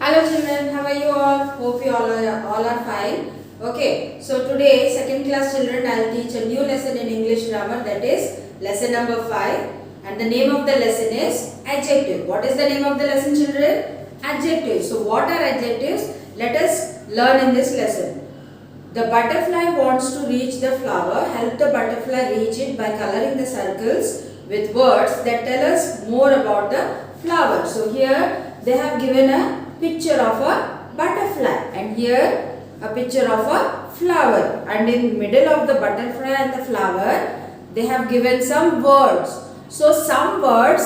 Hello children, how are you all? Hope you all are fine. Okay, so today second class children I'll teach a new lesson in English grammar, that is lesson number 5, and the name of the lesson is adjective. What is the name of the lesson, children? Adjectives. So what are adjectives? Let us learn in this lesson. The butterfly wants to reach the flower. Help the butterfly reach it by coloring the circles with words that tell us more about the flower. So here they have given a picture of a butterfly and here a picture of a flower, and in middle of the butterfly and the flower they have given some words. So some words,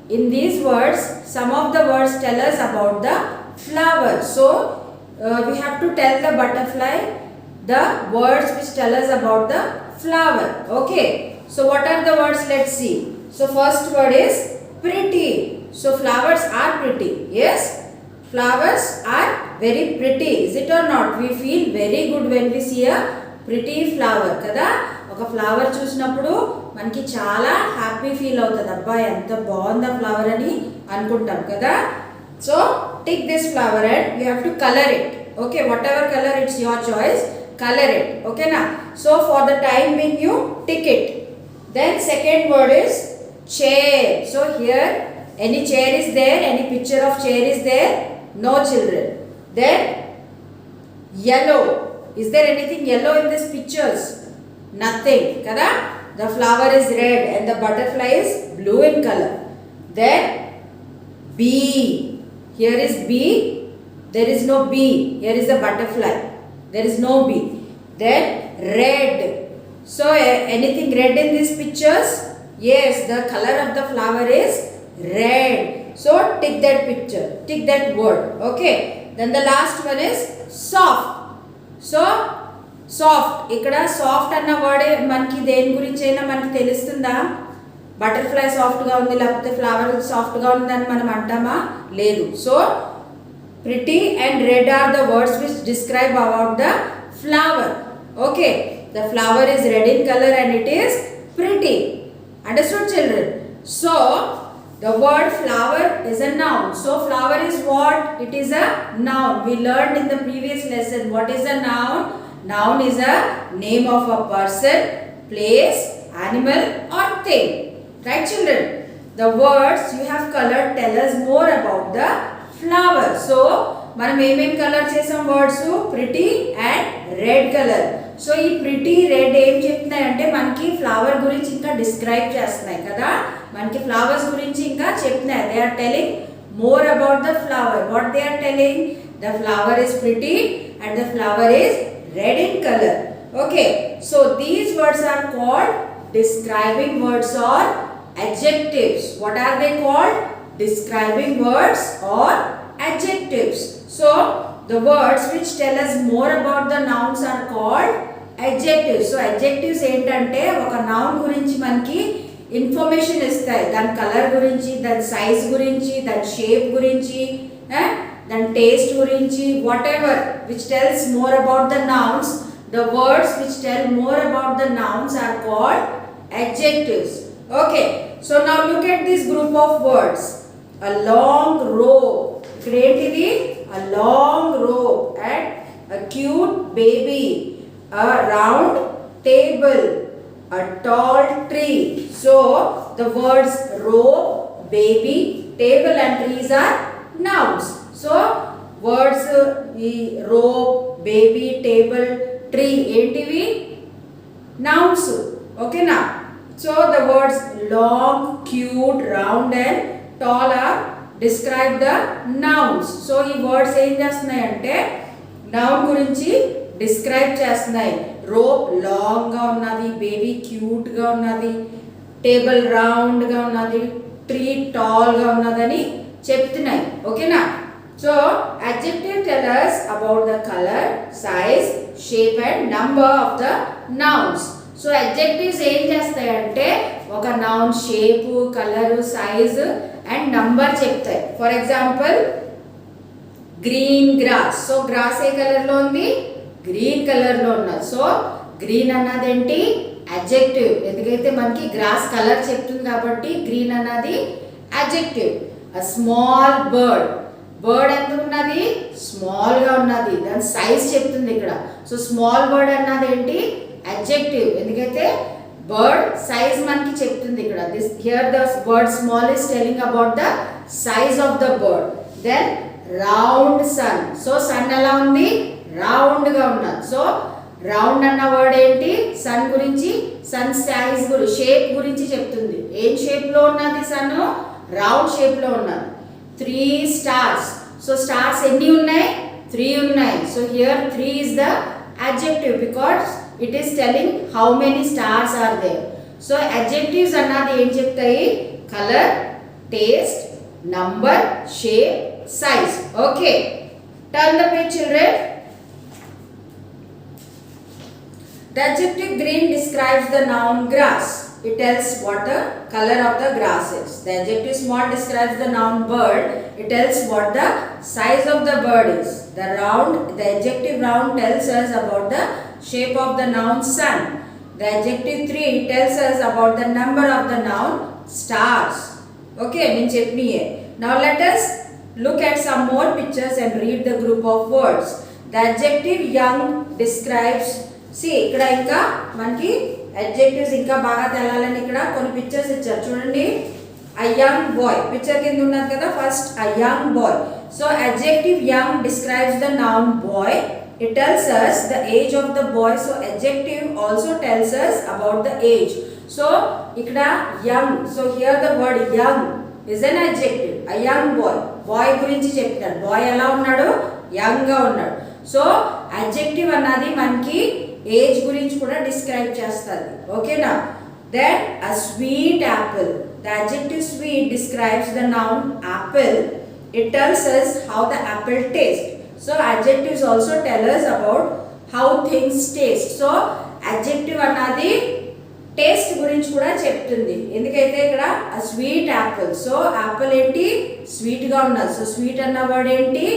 in these words some of the words tell us about the flower. So we have to tell the butterfly the words which tell us about the flower. Okay, so what are the words? Let's see. So first word is pretty. So flowers are pretty. Yes, flowers are very pretty. Is it or not? We feel very good when we see a pretty flower kada. ఒక flower చూసినప్పుడు మనకి చాలా happy feel అవుతుంది. అబ్బా ఎంత బాగుంది flower అని అనుకుంటాం కదా. So take this flower and you have to color it. Okay, whatever color, it's your choice. Color it. Okay na. So for the time being you tick it. Then second word is chair. So here any chair is there? Any picture of chair is there? No, children. Then yellow. Is there anything yellow in these pictures? Nothing. Kada? The flower is red and the butterfly is blue in color. Then bee. Here is bee. There is no bee. Here is the butterfly. There is no bee. Then red. So anything red in these pictures? Yes, the color of the flower is red. So tick that picture, tick that word. Okay, then the last one is soft. So soft, ikkada soft anna word manki deni gurinchi aina manki telustunda? Butterfly soft ga undi lapothe flower soft ga undani manam antama? Ledu. So pretty and red are the words which describe about the flower. Okay, the flower is red in color and it is pretty. Understood, children? So the word flower is a noun. So flower is what? It is a noun. We learned in the previous lesson. What is a noun? Noun is a name of a person, place, animal or thing. Right, children? The words you have colored tell us more about the flower. So మనం ఏమేం colour చేసాం? Words pretty and red colour. So ఈ pretty red ఏం చెప్తున్నాయి అంటే మనకి flower గురించి ఇంకా డిస్క్రైబ్ చేస్తున్నాయి కదా, మనకి ఫ్లవర్స్ గురించి ఇంకా చెప్తున్నాయి. They are telling more about the flower. What they are telling? The flower is pretty and the flower is red in colour. Okay, so these words are called describing words or adjectives. What are they called? Describing words or adjectives. So the words which tell us more about the nouns are called adjectives. So adjectives ఏంటంటే ఒక noun గురించి మనకి information ఇస్తాయి. దాని colour గురించి, దాని size గురించి, దాని షేప్ గురించి, దాని టేస్ట్ గురించి, whatever which tells more about the nouns. The words which tell more about the nouns are called adjectives. Okay, so now look at this group of words. A long rope. Creativity, a long rope and a cute baby, a round table, a tall tree. So the words rope, baby, table and trees are nouns. So words rope, baby, table, tree entivi nouns. Okay na. So the words long, cute, round and tall are describe the nouns. So ఈ words ఏం చేస్తున్నాయి అంటే noun గురించి describe చేస్తున్నాయి. Rope long గా ఉన్నది, baby cute గా ఉన్నది, టేబుల్ రౌండ్ గా ఉన్నది, ట్రీ టాల్ గా ఉన్నదని చెప్తున్నాయి. ఓకేనా? So adjective tell us about the color, size, shape and number of the nouns. So adjectives ఏం చేస్తాయి అంటే ఒక noun shape, colour, size and number చెప్తాయి. For example green grass. So grass ఏ కలర్ లో ఉంది? గ్రీన్ కలర్ లో ఉన్నది. సో గ్రీన్ అన్నది ఏంటి? అడ్జెక్టివ్. ఎందుకైతే మనకి గ్రాస్ కలర్ చెప్తుంది కాబట్టి గ్రీన్ అన్నది adjective. A small bird. Bird ఎంత ఉన్నది, స్మాల్గా ఉన్నది, దాని సైజ్ చెప్తుంది ఇక్కడ. సో స్మాల్ బర్డ్ అన్నది ఏంటి, అడ్జెక్టివ్. ఎందుకైతే బర్డ్ సైజ్ మనకి చెప్తుంది ఇక్కడ. This here the word small is telling about the size of the bird. Then round sun. So sun ఎలా ఉంది, రౌండ్గా ఉన్నది. సో రౌండ్ అన్న వర్డ్ ఏంటి, సన్ గురించి, సన్ సైజ్ షేప్ గురించి చెప్తుంది. ఏం షేప్లో ఉన్నది సన్, రౌండ్ షేప్లో ఉన్నది. 3 stars. సో స్టార్స్ ఎన్ని ఉన్నాయి, 3 ఉన్నాయి. So here 3 is the adjective because it is telling how many stars are there. So adjectives అన్నది ఏం చెప్తాయి, colour, taste, number, shape, size. Okay, turn the page children. The adjective green describes the noun grass. It tells what the color of the grass is. The adjective small describes the noun bird. It tells what the size of the bird is. The adjective round tells us about the shape of the noun sun. The adjective 3 tells us about the number of the noun stars. Okay, means chepniye. Now let us look at some more pictures and read the group of words. The adjective young describes, see ఇక్కడ ఇంకా మనకి adjectives ఇంకా బాగా తెలాలని ఇక్కడ కొన్ని pictures ఇచ్చారు చూడండి. a young boy, picture కింద ఉన్నది కదా, first a young boy. So adjective young describes the noun boy. It tells us the age of the boy. So adjective also tells us about the age. So ఇక్కడ young, so here the word young is an adjective. a young boy, boy గురించి చెప్తాడు. Bye ఎలా ఉన్నాడు, young గా ఉన్నాడు. So adjective అన్నది మనకి age గురించి కూడా డిస్క్రైబ్ చేస్తుంది. ఓకేనా. Then a sweet apple. The adjective sweet describes the noun apple. It tells us how the apple taste. So adjectives also tell us about how things taste. So adjective అన్నది taste గురించి కూడా చెప్తుంది. ఎందుకైతే ఇక్కడ a sweet apple. So apple ఏంటి, స్వీట్గా ఉన్నది. So sweet అన్న వర్డ్ ఏంటి,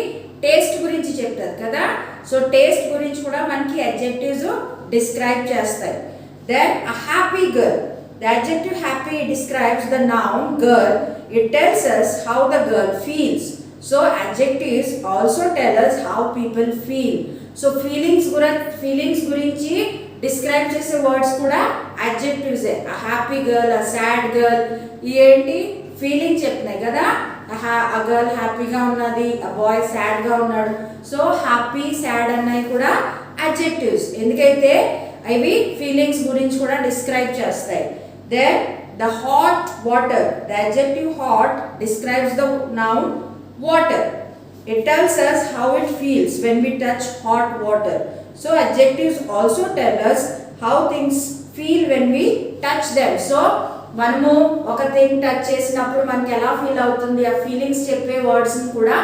టేస్ట్ గురించి చెప్తారు కదా. సో టేస్ట్ గురించి కూడా మనకి అడ్జెక్టివ్స్ డిస్క్రైబ్ చేస్తాయి. Then a happy girl. The adjective happy describes the noun girl. It tells us how the girl feels. So adjectives also tell us how people feel. So feelings గురించి describe చేసే words కూడా అడ్జెక్టివ్సే. A happy girl, a sad girl, ఏంటి feeling చెప్తున్నాయి కదా. a girl హ్యాపీగా ఉన్నది, a boy సాడ్గా ఉన్నాడు. సో హ్యాపీ, సాడ్ అన్నవి కూడా అడ్జెక్టివ్స్. ఎందుకైతే అవి ఫీలింగ్స్ గురించి కూడా డిస్క్రైబ్ చేస్తాయి. Then the hot water. The adjective hot describes the noun water. It tells us how it feels when we touch hot water. So adjectives also tell us how things feel when we touch them. So మనము ఒక thing touch చేసినప్పుడు మనకి ఎలా feel అవుతుంది, ఆ feelings చెప్పే వర్డ్స్ని కూడా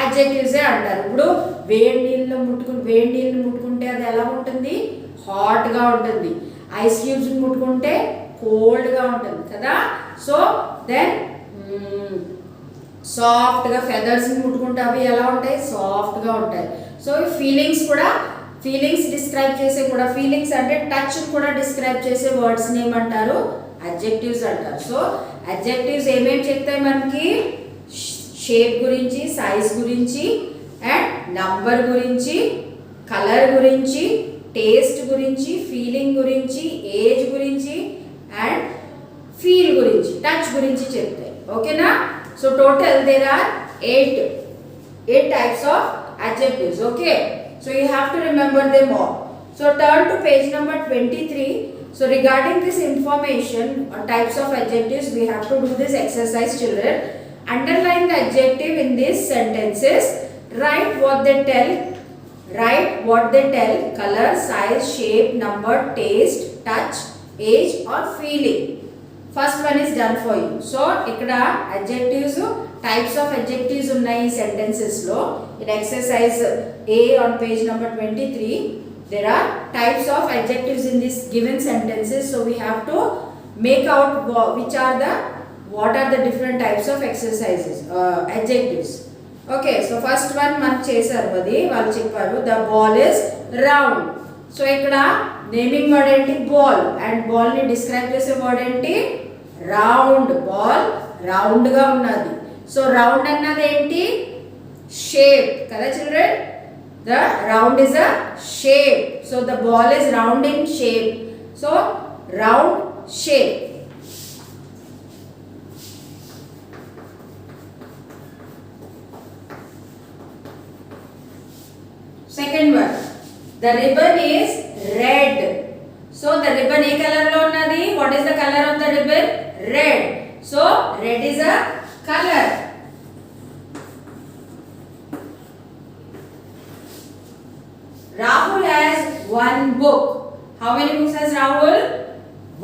అడ్జెక్టివ్సే అంటారు. ఇప్పుడు వేడి నీళ్ళు ముట్టుకుంటే అది ఎలా ఉంటుంది, హాట్గా ఉంటుంది. ఐస్ క్యూబ్స్ని ముట్టుకుంటే కోల్డ్గా ఉంటుంది కదా. సో దెన్ సాఫ్ట్గా ఫెదర్స్ని ముట్టుకుంటే అవి ఎలా ఉంటాయి, సాఫ్ట్గా ఉంటాయి. సో ఫీలింగ్స్ డిస్క్రైబ్ చేసే కూడా, ఫీలింగ్స్ అంటే టచ్ కూడా డిస్క్రైబ్ చేసే వర్డ్స్ని ఏమంటారు, అడ్జెక్టివ్స్ అంటారు. సో అడ్జెక్టివ్స్ ఏమేమి చెప్తాయి మనకి, షేప్ గురించి, సైజ్ గురించి, అండ్ నంబర్ గురించి, కలర్ గురించి, టేస్ట్ గురించి, ఫీలింగ్ గురించి, ఏజ్ గురించి, అండ్ ఫీల్ గురించి, టచ్ గురించి చెప్తాయి. ఓకేనా. So total there are 8 types of adjectives. Okay, so you have to remember them all. So turn to page number 23. So regarding this information, types of adjectives, we have to do this exercise, children. Underline the adjective in these sentences. Write what they tell, color, size, shape, number, taste, touch, age or feeling. First one is done for you. So ikkada adjectives, types of adjectives ఉన్నాయి sentences లో. In exercise A on page number 23, there are types of adjectives in these given sentences. So we have to make out what are the different types of exercises, adjectives. Okay, so first one మనం చేశారు, అది వాళ్ళు చెప్పారు, the ball is round. So ఇక్కడ naming word ఏంటి, ball, and ball ని describe చేసే word ఏంటి, రౌండ్. బాల్ రౌండ్ గా ఉన్నది. సో రౌండ్ అన్నది ఏంటి, shaped kada children. The round is a shape, so the ball is round in shape, so round shape. Second one, the ribbon is red, so the ribbon A colour లో ఉన్నది? What is the color of the ribbon? Red, so red is a color. Rahul has one book. How many books has Rahul?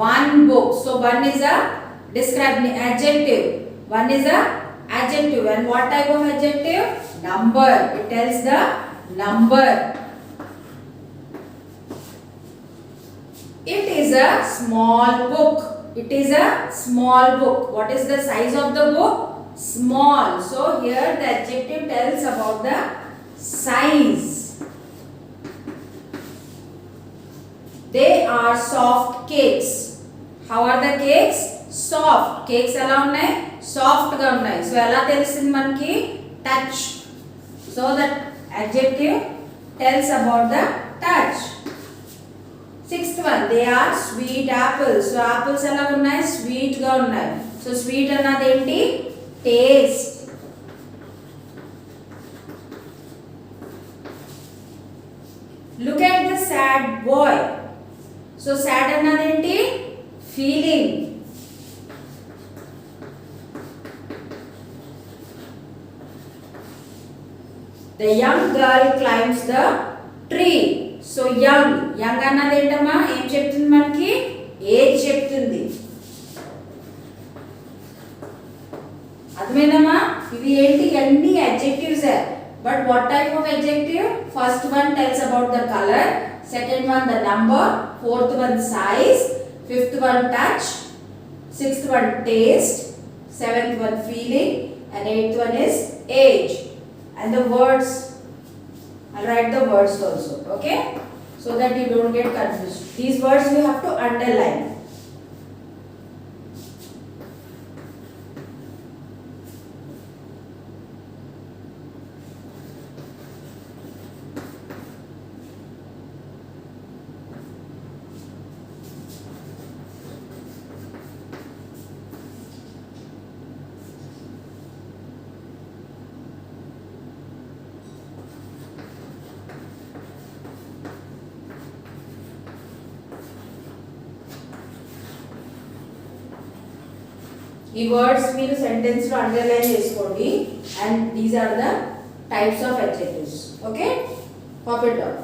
One book. So one is a describe adjective. One is a adjective. And what type of adjective? Number. It tells the number. It is a small book. It is a small book. What is the size of the book? Small. So here the adjective tells about the size. They are soft cakes. How are the cakes? Soft. Cakes ఎలా ఉన్నాయి? Soft గా ఉన్నాయి. So ఎలా తెలుస్తుంది మనకి? Touch. So that adjective tells about the touch. Sixth one, they are sweet apples. So apples ఎలా ఉన్నాయి? Sweet గా ఉన్నాయి. So sweet అన్నది ఏంటి? Taste. Look at the sad boy. So sad అన్నది ఏంటి? Feeling. The young girl climbs the tree. So young అన్నది ఏంటమ్మా? ఏం చెప్తుంది మనకి? ఏజ్ చెప్తుంది. అర్థమైందమ్మా? ఇవి ఏంటి? అన్ని adjectives. But what type of adjective? First one tells about the color, second one the number, fourth one size, fifth one touch, sixth one taste, seventh one feeling, and eighth one is age. And the words, I'll write the words also, okay, so that you don't get confused. These words you have to underline. ఈ words మీరు sentence లో underline చేసుకోండి, and these are the types of adjectives. Okay, pop it down.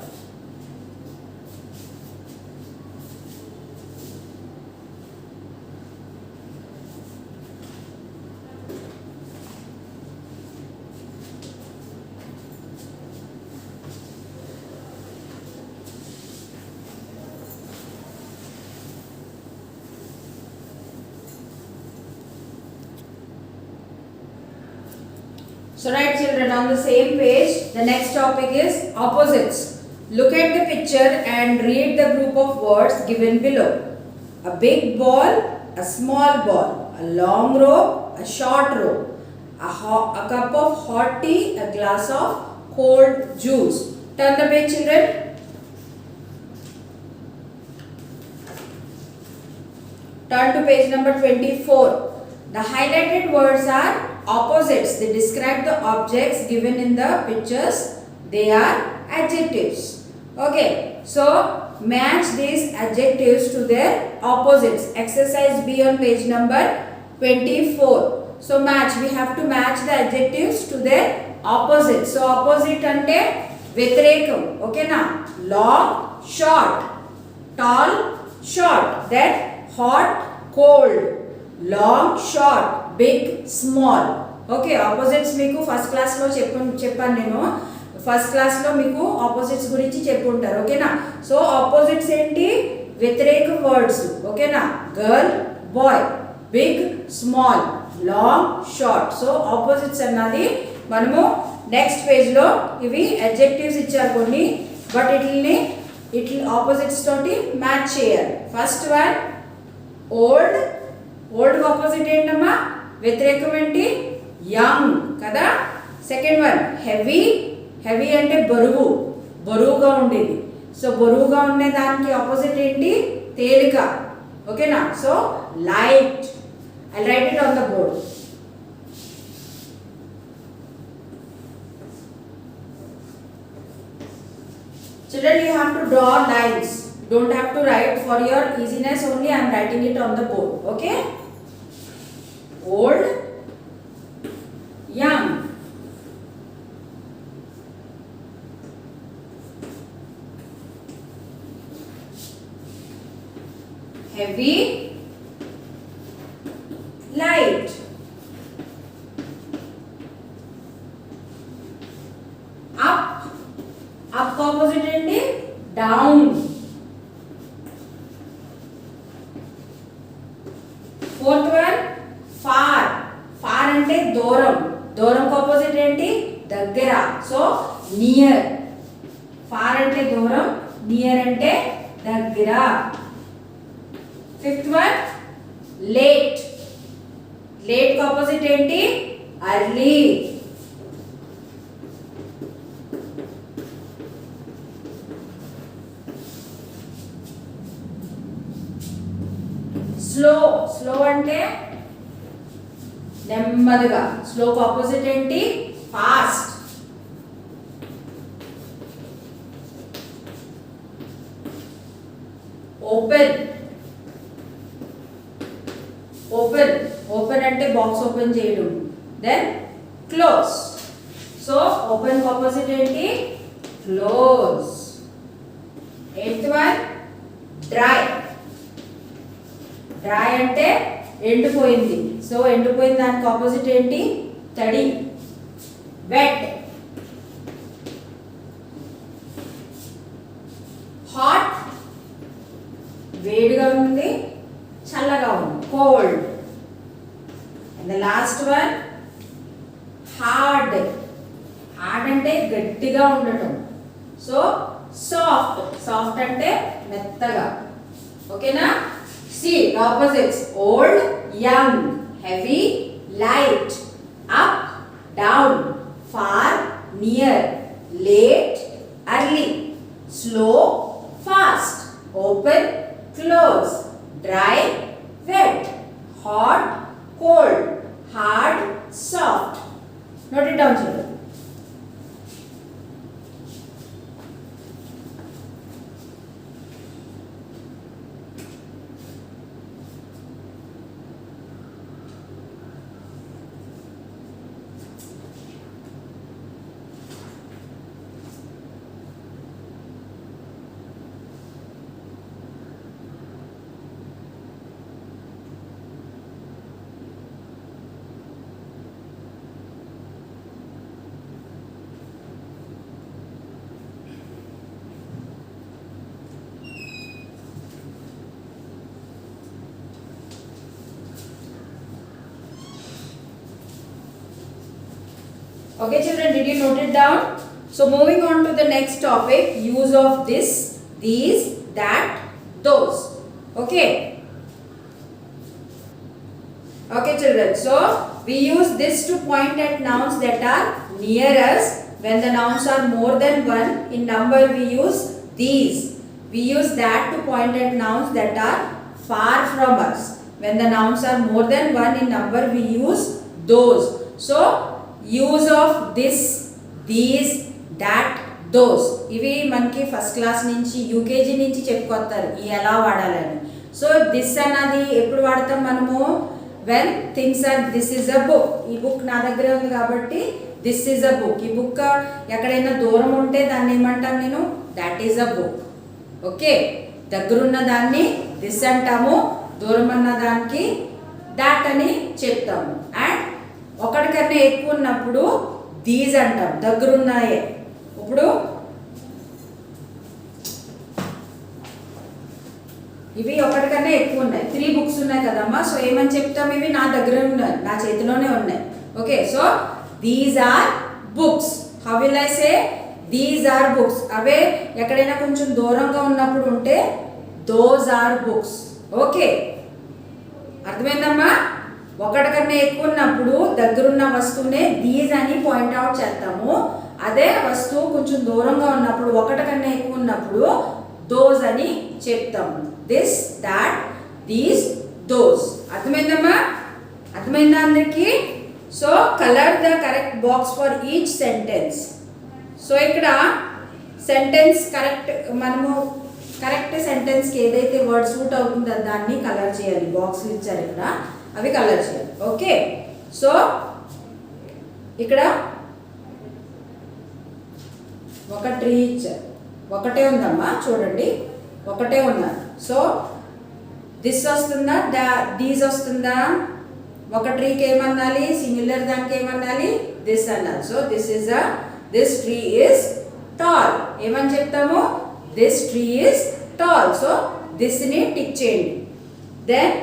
So right children, on the same page, the next topic is opposites. Look at the picture and read the group of words given below. A big ball, a small ball, a long rope, a short rope, a cup of hot tea, a glass of cold juice. Turn the page children. Turn to page number 24. The highlighted words are opposites. They describe the objects given in the pictures. They are adjectives. Okay, so match these adjectives to their opposites. Exercise B on page number 24. So match, we have to match the adjectives to their opposites. So opposite ante వ్యతిరేకం, ఓకేనా? long short, tall short, then hot cold, long short, big small. Okay, opposites మీకు first క్లాస్లో చెప్పాను నేను. First క్లాస్లో మీకు opposites గురించి చెప్పుంటారు, ఓకేనా? సో ఆపోజిట్స్ ఏంటి? వ్యతిరేక వర్డ్స్, ఓకేనా? Girl boy, big small, long short. So opposites అన్నది మనము నెక్స్ట్ పేజ్లో ఇవి అడ్జెక్టివ్స్ ఇచ్చారు కొన్ని, బట్ ఇట్లా ఆపోజిట్స్ తోటి మ్యాచ్ చేయాలి. First one old. Old opposite ఏంటమ్మా? వ్యతిరేకం ఏంటి? యంగ్ కదా. Second one heavy. హెవీ అంటే బరువు, బరువుగా ఉండేది. సో బరువుగా ఉండే దానికి ఆపోజిట్ ఏంటి? తేలిక. ఓకేనా? So light. I right it on the board. Children, you have to draw lines. You don't have to write. For your easiness only, I am writing it on the board. Okay? Old, young. Heavy, light. Up. Up opposite ఏంటి? Down. Fourth one, far. Far అంటే దూరం. దూరం opposite ఏంటి? దగ్గర. So near. Far అంటే దూరం, near అంటే దగ్గర. Fifth one, late. Late opposite ఏంటి? early. స్లో. స్లో అంటే నెమ్మదిగా. స్లో ఆపోజిట్ ఏంటి? ఫాస్ట్. ఓపెన్. ఓపెన్. ఓపెన్ అంటే బాక్స్ ఓపెన్ చేయడం. Then close. So open opposite ఏంటి? Close. Eighth one, dry. Dry అంటే ఎండిపోయింది. సో ఎండిపోయిన దానికి ఆపోజిట్ ఏంటి? తడి. వెట్. హాట్, వేడిగా ఉంది, చల్లగా ఉంది. Cold. And the last one, hard. Hard అంటే గట్టిగా ఉండటం. So soft. సాఫ్ట్ అంటే మెత్తగా. ఓకేనా? See the opposites: old, young, heavy, light, up, down, far, near, late, early, slow, fast, open, close, dry, wet, hot, cold, hard, soft. Note it down, children. Okay children, did you note it down? So moving on to the next topic, use of this, these, that, those. Okay. Okay children, so we use this to point at nouns that are near us. When the nouns are more than one in number, we use these. We use that to point at nouns that are far from us. When the nouns are more than one in number, we use those. So use of this, these, that, those ఇవి మనకి first class నుంచి UKG నుంచి చెప్పుకొస్తారు ఈ ఎలా వాడాలని. So this అన్నది ఎప్పుడు వాడతాం మనము? When things are this is a book. ఈ బుక్ నా దగ్గర ఉంది కాబట్టి దిస్ ఈజ్ అ బుక్. ఈ బుక్ ఎక్కడైనా దూరం ఉంటే దాన్ని ఏమంటాను నేను? That is a book. Okay, దగ్గరున్న దాన్ని దిస్ అంటాము, దూరం ఉన్న దానికి దాట్ అని చెప్తాము. అండ్ ఒకటికన్నా ఎక్కువ ఉన్నప్పుడు దీస్ అంటాం, దగ్గరున్నాయే. ఇప్పుడు ఇవి ఒకటికన్నా ఎక్కువ ఉన్నాయి, 3 బుక్స్ ఉన్నాయి కదమ్మా. సో ఏమని చెప్తాం? ఇవి నా దగ్గర ఉన్నాయి, నా చేతిలోనే ఉన్నాయి. Okay, so these are books. How will I say? These are books. అవే ఎక్కడైనా కొంచెం దూరంగా ఉన్నప్పుడు ఉంటే దోస్ ఆర్ బుక్స్. ఓకే, అర్థమైందమ్మా? ఒకటికన్నా ఎక్కువ ఉన్నప్పుడు దగ్గరున్న వస్తువునే దీస్ అని పాయింట్అవుట్ చేస్తాము. అదే వస్తువు కొంచెం దూరంగా ఉన్నప్పుడు ఒకటికన్నా ఎక్కువ ఉన్నప్పుడు దోస్ అని చెప్తాము. This, that, these, those. అర్థమైందమ్మా? అర్థమైందా అందరికీ? So colour the correct box for each sentence. So ఇక్కడ సెంటెన్స్ కరెక్ట్, మనము కరెక్ట్ సెంటెన్స్కి ఏదైతే వర్డ్ సూట్ అవుతుందో దాన్ని కలర్ చేయాలి. బాక్స్లు ఇచ్చారు ఇక్కడ, అవి కలర్ చేయాలి. ఓకే, సో ఇక్కడ ఒక ట్రీ ఇచ్చారు, ఒకటే ఉందమ్మా, చూడండి ఒకటే ఉన్నారు. సో దిస్ వస్తుందా, దీస్ వస్తుందా? ఒక ట్రీకి ఏమన్నాలి, సింగులర్ దానికి ఏమన్నాలి, దిస్ అన్నారు. So this tree is tall. ఏమని చెప్తాము? This tree is tall. So దిస్ని టిక్ చేయండి. Then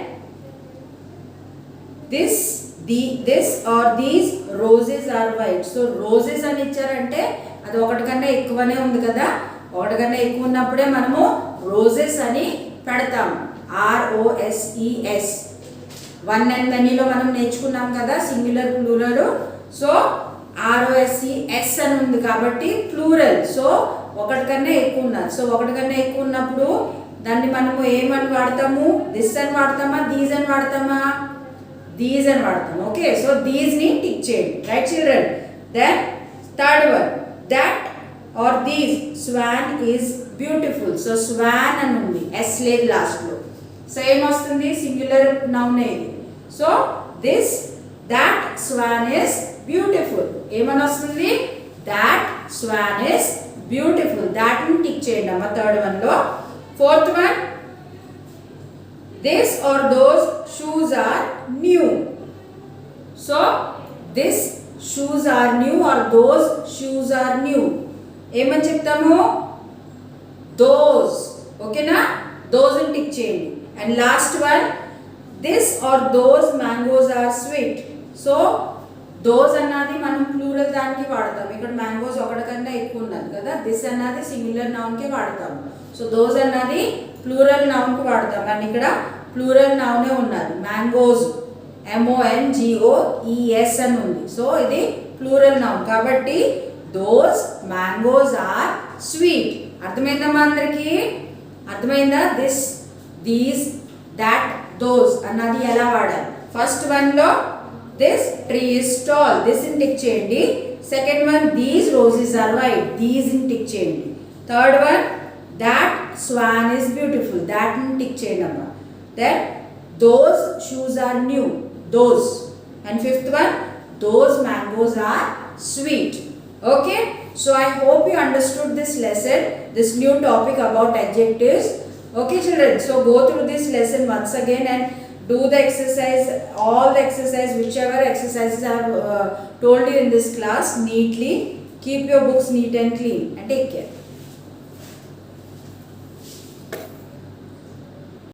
this are these roses are white. So roses అని ఇచ్చారంటే అది ఒకటికన్నా ఎక్కువనే ఉంది కదా, ఒకటికన్నా ఎక్కువ ఉన్నప్పుడే మనము రోజెస్ అని పెడతాము. ROSES. 1 and manyలో మనం నేర్చుకున్నాం కదా సింగులర్ ప్లూరల్. సో ROSES అని ఉంది కాబట్టి ప్లూరల్. సో ఒకటికన్నా ఎక్కువ ఉన్నారు. సో ఒకటికన్నా ఎక్కువ ఉన్నప్పుడు దాన్ని మనము ఏమని వాడతాము? దిస్ అని వాడతామా, దీస్ అని వాడతామా? దీస్ అని వాడతాము. ఓకే, సో దీస్ని టిక్ చేయండి. Right children? Then third one, that are these swan is beautiful. So swan అని ఉంది, ఎస్ లేదు లాస్ట్లో. సో ఏమొస్తుంది? సింగులర్ నౌన్ ఇది. So this, that swan is beautiful. ఏమని వస్తుంది? That swan is beautiful. దాట్ని టిక్ చేయండి అమ్మ థర్డ్ వన్లో. Fourth one, this or those shoes are new. So this shoes are new or those shoes are new. ఏమని చెప్తాము? those. ఓకేనా? those ని టిక్ చేయండి. And last one, this or those mangoes are sweet. So those అన్నది మనం plural దానికి వాడతాం. ఇక్కడ మ్యాంగోస్ ఒకటికన్నా ఎక్కువ ఉన్నది కదా, దిస్ అన్నది సింగులర్ నౌన్కి వాడతాం. సో దోస్ అన్నది ప్లూరల్ నౌన్కి వాడతాం. అండ్ ఇక్కడ ప్లూరల్ నౌనే ఉన్నది, మ్యాంగోస్, MONGOES అని ఉంది. సో ఇది ప్లూరల్ నౌన్ కాబట్టి దోస్ మ్యాంగోస్ ఆర్ స్వీట్. అర్థమైందమ్మా అందరికీ? అర్థమైందా? దిస్, దీస్, దట్, దోస్ అన్నది ఎలా వాడాలి? ఫస్ట్ వన్లో this tree is tall, this ఇన్ టిక్ చేయండి. Second one, these roses are white, these ఇన్ టిక్ చేయండి. Third one, that swan is beautiful, that ఇన్ టిక్ చేయండి అమ్మా. Then those shoes are new, those. And fifth one, those mangoes are sweet. Okay, so I hope you understood this lesson, this new topic about adjectives. Okay children, so go through this lesson once again and do the exercise, all the exercise, whichever exercises I have told you in this class neatly. Keep your books neat and clean and take care.